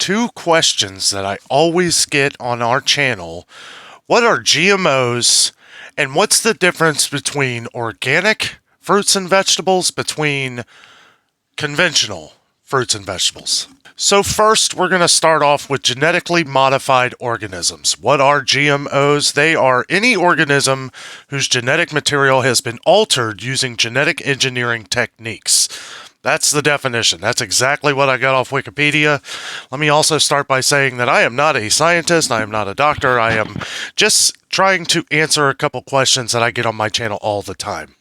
two questions that I always get on our channel. What are GMOs, and what's the difference between organic fruits and vegetables between conventional fruits and vegetables? So first, we're going to start off with genetically modified organisms. What are GMOs? They are any organism whose genetic material has been altered using genetic engineering techniques. That's the definition. That's exactly what I got off Wikipedia. Let me also start by saying that I am not a scientist. I am not a doctor. I am just trying to answer a couple questions that I get on my channel all the time.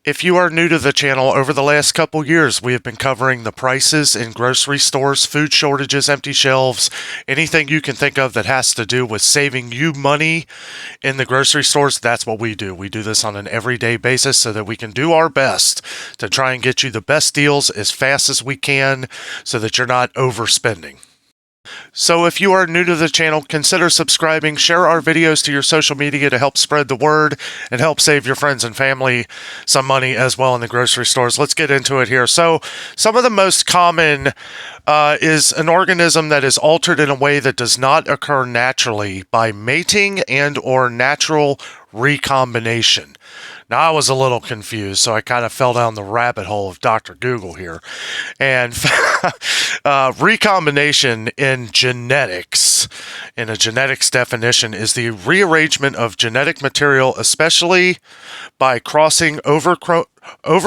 If you are new to the channel, over the last couple years, we have been covering the prices in grocery stores, food shortages, empty shelves, anything you can think of that has to do with saving you money in the grocery stores. That's what we do. We do this on an everyday basis so that we can do our best to try and get you the best deals as fast as we can so that you're not overspending. So if you are new to the channel, consider subscribing, share our videos to your social media to help spread the word and help save your friends and family some money as well in the grocery stores. Let's get into it here. So some of the most common is an organism that is altered in a way that does not occur naturally by mating and or natural recombination. Now, I was a little confused, so I kind of fell down the rabbit hole of Dr. Google here. And recombination in genetics, in a genetics definition, is the rearrangement of genetic material, especially by crossing over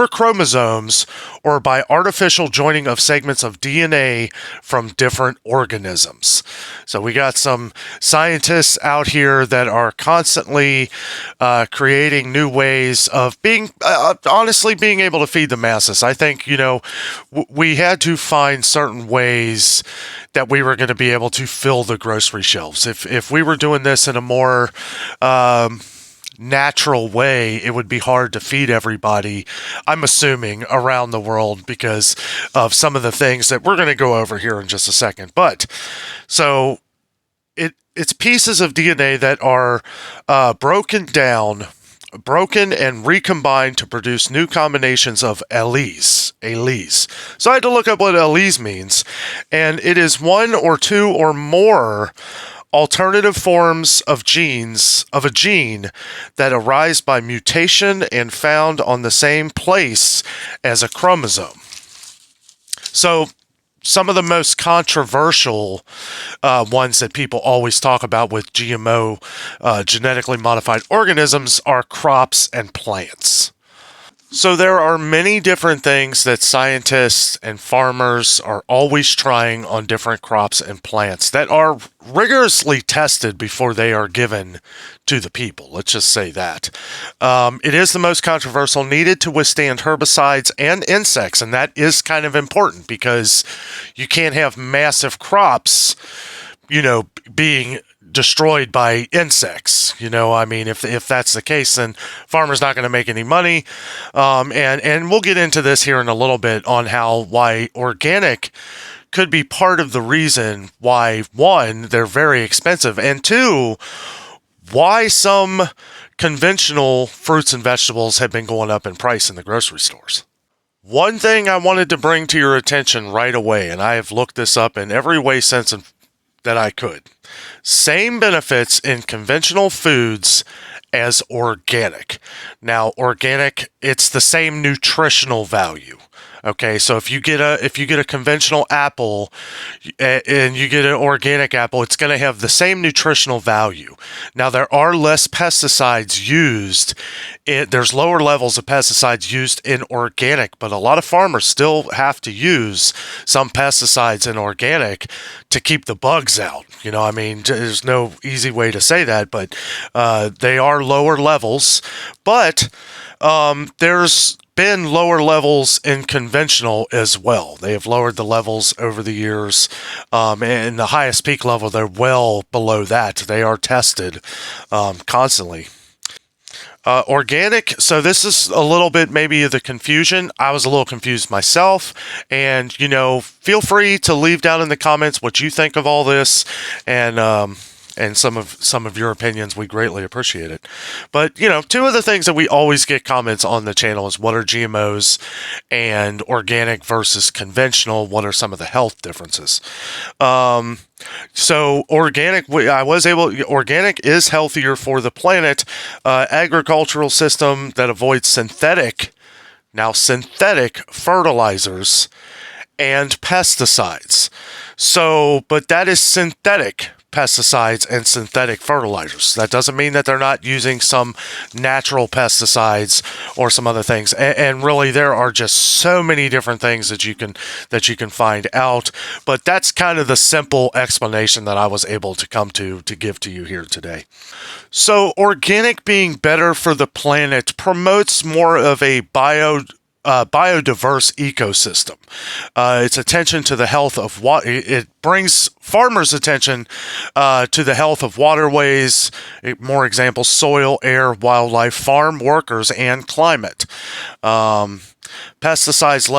chromosomes or by artificial joining of segments of DNA from different organisms. So we got some scientists out here that are constantly creating new ways of being, honestly, being able to feed the masses. I think, we had to find certain ways that we were going to be able to fill the grocery shelves. If we were doing this in a more natural way, it would be hard to feed everybody, I'm assuming, around the world because of some of the things that we're going to go over here in just a second. But so it's pieces of DNA that are broken and recombined to produce new combinations of alleles. So I had to look up what alleles means, and it is one or two or more alternative forms of a gene that arise by mutation and found on the same place as a chromosome. So some of the most controversial ones that people always talk about with GMO, genetically modified organisms, are crops and plants. So there are many different things that scientists and farmers are always trying on different crops and plants that are rigorously tested before they are given to the people. Let's just say that. It is the most controversial, needed to withstand herbicides and insects, and that is kind of important because you can't have massive crops, being destroyed by insects. If that's the case, then farmers not going to make any money. And we'll get into this here in a little bit on why organic could be part of the reason why, one, they're very expensive, and two, why some conventional fruits and vegetables have been going up in price in the grocery stores. One thing I wanted to bring to your attention right away, and I have looked this up in every way since that I could. Same benefits in conventional foods as organic. Now, organic, it's the same nutritional value. Okay, so if you get a conventional apple and you get an organic apple, it's going to have the same nutritional value. Now, there are less pesticides used. There's lower levels of pesticides used in organic, but a lot of farmers still have to use some pesticides in organic to keep the bugs out. There's no easy way to say that, but they are lower levels. But there's been lower levels in conventional as well. They have lowered the levels over the years, and the highest peak level, they're well below that. They are tested constantly. Organic, so this is a little bit maybe of the confusion. I was a little confused myself, and feel free to leave down in the comments what you think of all this, and and some of your opinions. We greatly appreciate it. But two of the things that we always get comments on the channel is what are GMOs and organic versus conventional. What are some of the health differences? So organic, organic is healthier for the planet. Agricultural system that avoids synthetic fertilizers and pesticides. So, but that is synthetic pesticides and synthetic fertilizers. That doesn't mean that they're not using some natural pesticides or some other things. And really, there are just so many different things that you can find out. But that's kind of the simple explanation that I was able to come to give to you here today. So, organic being better for the planet promotes more of a biodiverse ecosystem. Its attention to the health of water. It brings farmers' attention to the health of waterways. More examples: soil, air, wildlife, farm workers, and climate. Pesticides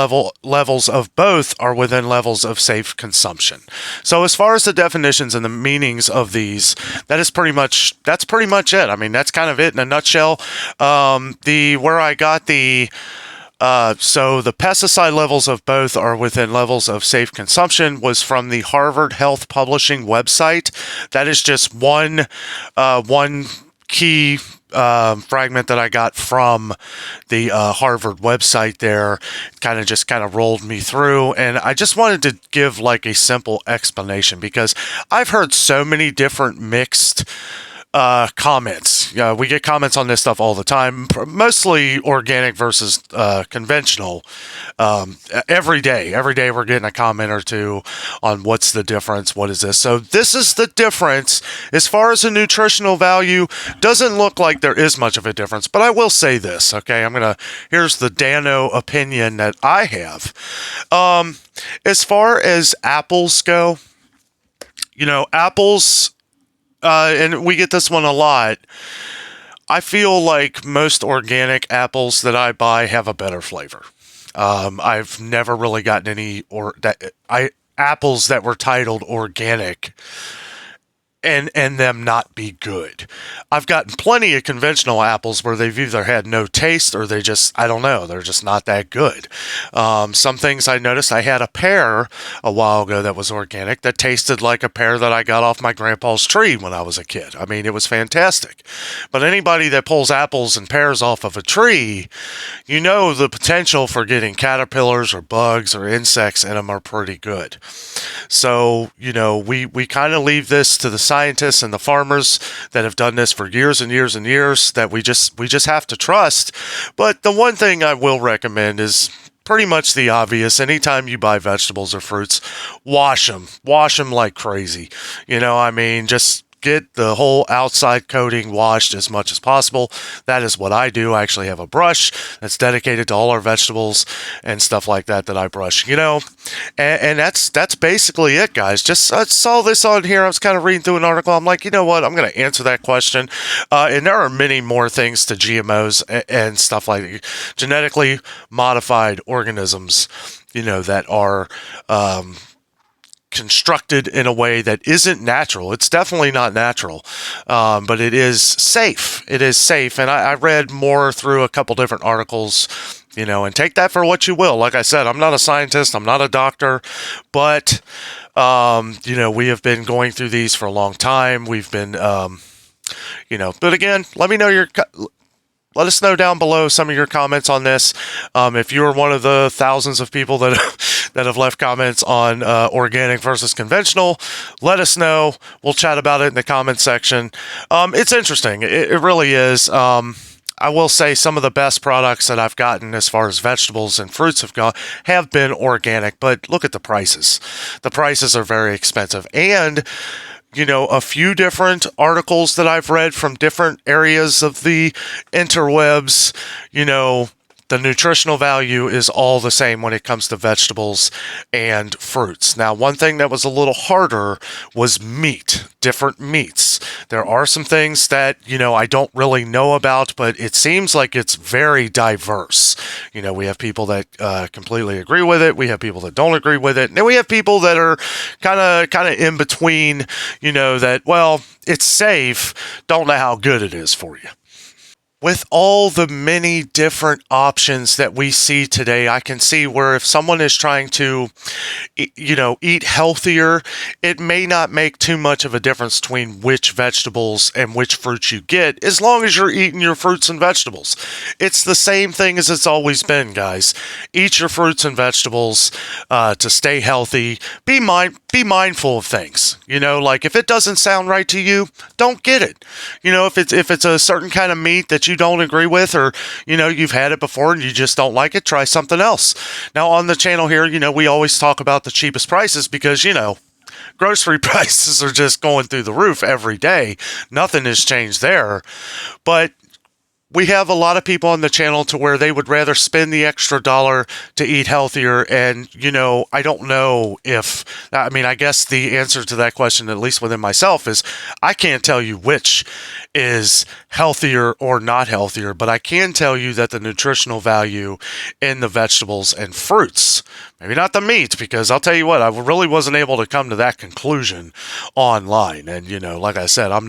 levels of both are within levels of safe consumption. So as far as the definitions and the meanings of these, that's pretty much it. I mean, that's kind of it in a nutshell. So the pesticide levels of both are within levels of safe consumption was from the Harvard Health Publishing website. That is just one key fragment that I got from the Harvard website there. Kind of rolled me through, and I just wanted to give like a simple explanation because I've heard so many different mixed comments. We get comments on this stuff all the time, mostly organic versus conventional. Every day we're getting a comment or two on what's the difference, what is this. So this is the difference. As far as the nutritional value, doesn't look like there is much of a difference, but I will say this, okay? Here's the Danno opinion that I have. As far as apples go, apples, and we get this one a lot. I feel like most organic apples that I buy have a better flavor. I've never really gotten apples that were titled organic and them not be good. I've gotten plenty of conventional apples where they've either had no taste or they just, I don't know, they're just not that good. Some things I noticed, I had a pear a while ago that was organic that tasted like a pear that I got off my grandpa's tree when I was a kid. I mean, it was fantastic. But anybody that pulls apples and pears off of a tree, the potential for getting caterpillars or bugs or insects in them are pretty good. So, we kind of leave this to the scientists and the farmers that have done this for years and years and years that we just have to trust. But the one thing I will recommend is pretty much the obvious. Anytime you buy vegetables or fruits, wash them like crazy. Just get the whole outside coating washed as much as possible. That is what I do. I actually have a brush that's dedicated to all our vegetables and stuff like that I brush, and that's basically it, guys. Just I saw this on here. I was kind of reading through an article. I'm like, you know what? I'm going to answer that question. And there are many more things to GMOs and stuff like that. Genetically modified organisms, that are constructed in a way that isn't natural. It's definitely not natural, but it is safe. It is safe. And I read more through a couple different articles, and take that for what you will. Like I said, I'm not a scientist. I'm not a doctor, but, we have been going through these for a long time. We've been, but again, let us know down below some of your comments on this. If you are one of the thousands of people that have left comments on organic versus conventional, let us know. We'll chat about it in the comment section. It's interesting. It really is. I will say some of the best products that I've gotten as far as vegetables and fruits have been organic, but look at the prices. The prices are very expensive. And a few different articles that I've read from different areas of the interwebs, the nutritional value is all the same when it comes to vegetables and fruits. Now, one thing that was a little harder was meat, different meats. There are some things that, I don't really know about, but it seems like it's very diverse. We have people that completely agree with it. We have people that don't agree with it. And then we have people that are kind of in between, that, well, it's safe, don't know how good it is for you. With all the many different options that we see today, I can see where if someone is trying to, eat healthier, it may not make too much of a difference between which vegetables and which fruits you get, as long as you're eating your fruits and vegetables. It's the same thing as it's always been, guys. Eat your fruits and vegetables to stay healthy. Be mindful of things. Like if it doesn't sound right to you, don't get it. If it's a certain kind of meat that you don't agree with, or you've had it before and you just don't like it, try something else. Now on the channel here, we always talk about the cheapest prices because grocery prices are just going through the roof every day. Nothing has changed there. But we have a lot of people on the channel to where they would rather spend the extra dollar to eat healthier. And, I don't know I guess the answer to that question, at least within myself, is I can't tell you which is healthier or not healthier, but I can tell you that the nutritional value in the vegetables and fruits, maybe not the meat, because I'll tell you what, I really wasn't able to come to that conclusion online. And, like I said, I'm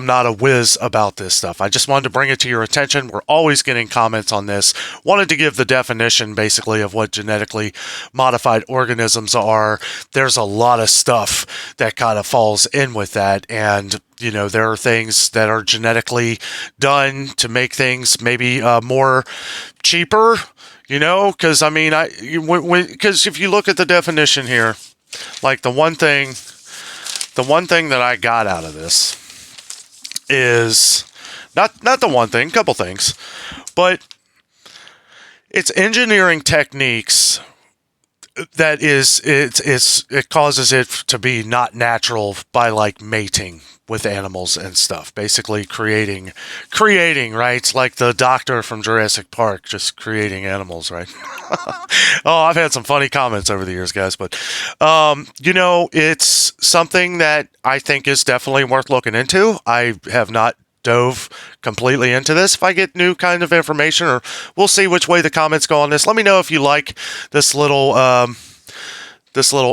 not a whiz about this stuff. I just wanted to bring it to your attention. We're always getting comments on this. Wanted to give the definition, basically, of what genetically modified organisms are. There's a lot of stuff that kind of falls in with that. And, there are things that are genetically done to make things maybe more cheaper, because, because if you look at the definition here, like the one thing that I got out of this is not the one thing, couple things, but it's engineering techniques that it causes it to be not natural by like mating with animals and stuff, basically creating, right? It's like the doctor from Jurassic Park, just creating animals, right? Oh, I've had some funny comments over the years, guys, but it's something that I think is definitely worth looking into. I have not dove completely into this. If I get new kind of information, or we'll see which way the comments go on this, let me know if you like this little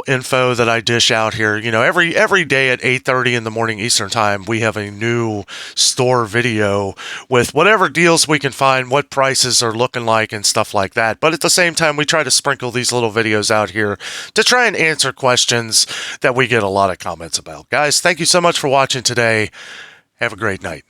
info that I dish out here. Every day at 8:30 in the morning Eastern time, we have a new store video with whatever deals we can find, what prices are looking like and stuff like that. But at the same time, we try to sprinkle these little videos out here to try and answer questions that we get a lot of comments about. Guys, thank you so much for watching today. Have a great night.